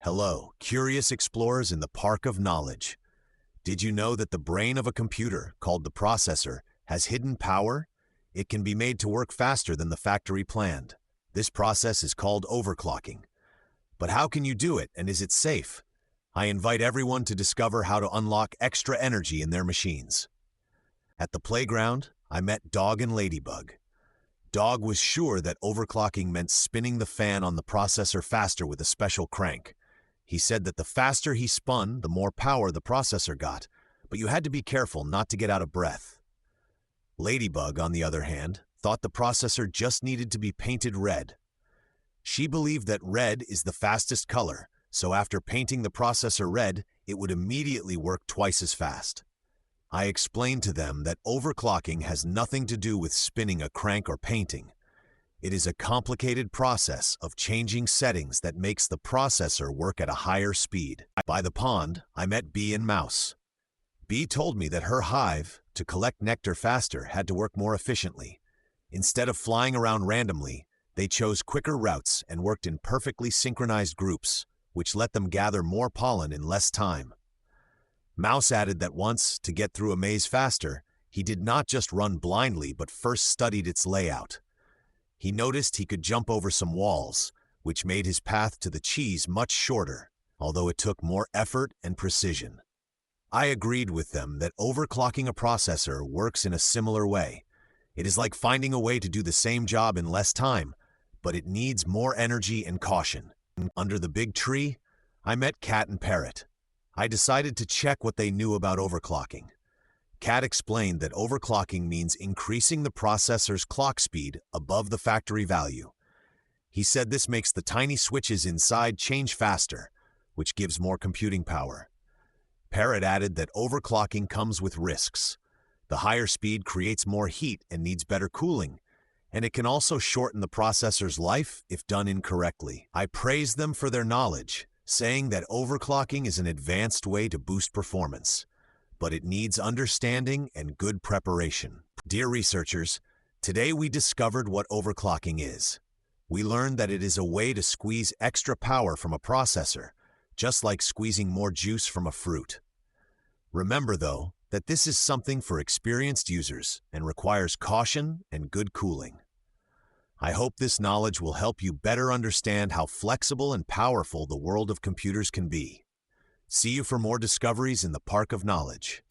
Hello, curious explorers in the Park of Knowledge. Did you know that the brain of a computer, called the processor, has hidden power? It can be made to work faster than the factory planned. This process is called overclocking. But how can you do it, and is it safe? I invite everyone to discover how to unlock extra energy in their machines. At the playground, I met Dog and Ladybug. Dog was sure that overclocking meant spinning the fan on the processor faster with a special crank. He said that the faster he spun, the more power the processor got, but you had to be careful not to get out of breath. Ladybug, on the other hand, thought the processor just needed to be painted red. She believed that red is the fastest color, so after painting the processor red, it would immediately work twice as fast. I explained to them that overclocking has nothing to do with spinning a crank or painting. It is a complicated process of changing settings that makes the processor work at a higher speed. By the pond, I met Bee and Mouse. Bee told me that her hive, to collect nectar faster, had to work more efficiently. Instead of flying around randomly, they chose quicker routes and worked in perfectly synchronized groups, which let them gather more pollen in less time. Mouse added that once, to get through a maze faster, he did not just run blindly but first studied its layout. He noticed he could jump over some walls, which made his path to the cheese much shorter, although it took more effort and precision. I agreed with them that overclocking a processor works in a similar way. It is like finding a way to do the same job in less time, but it needs more energy and caution. Under the big tree, I met Cat and Parrot. I decided to check what they knew about overclocking. Cat explained that overclocking means increasing the processor's clock speed above the factory value. He said this makes the tiny switches inside change faster, which gives more computing power. Parrot added that overclocking comes with risks. The higher speed creates more heat and needs better cooling, and it can also shorten the processor's life if done incorrectly. I praised them for their knowledge, saying that overclocking is an advanced way to boost performance, but it needs understanding and good preparation. Dear researchers, today we discovered what overclocking is. We learned that it is a way to squeeze extra power from a processor, just like squeezing more juice from a fruit. Remember, though, that this is something for experienced users and requires caution and good cooling. I hope this knowledge will help you better understand how flexible and powerful the world of computers can be. See you for more discoveries in the Park of Knowledge.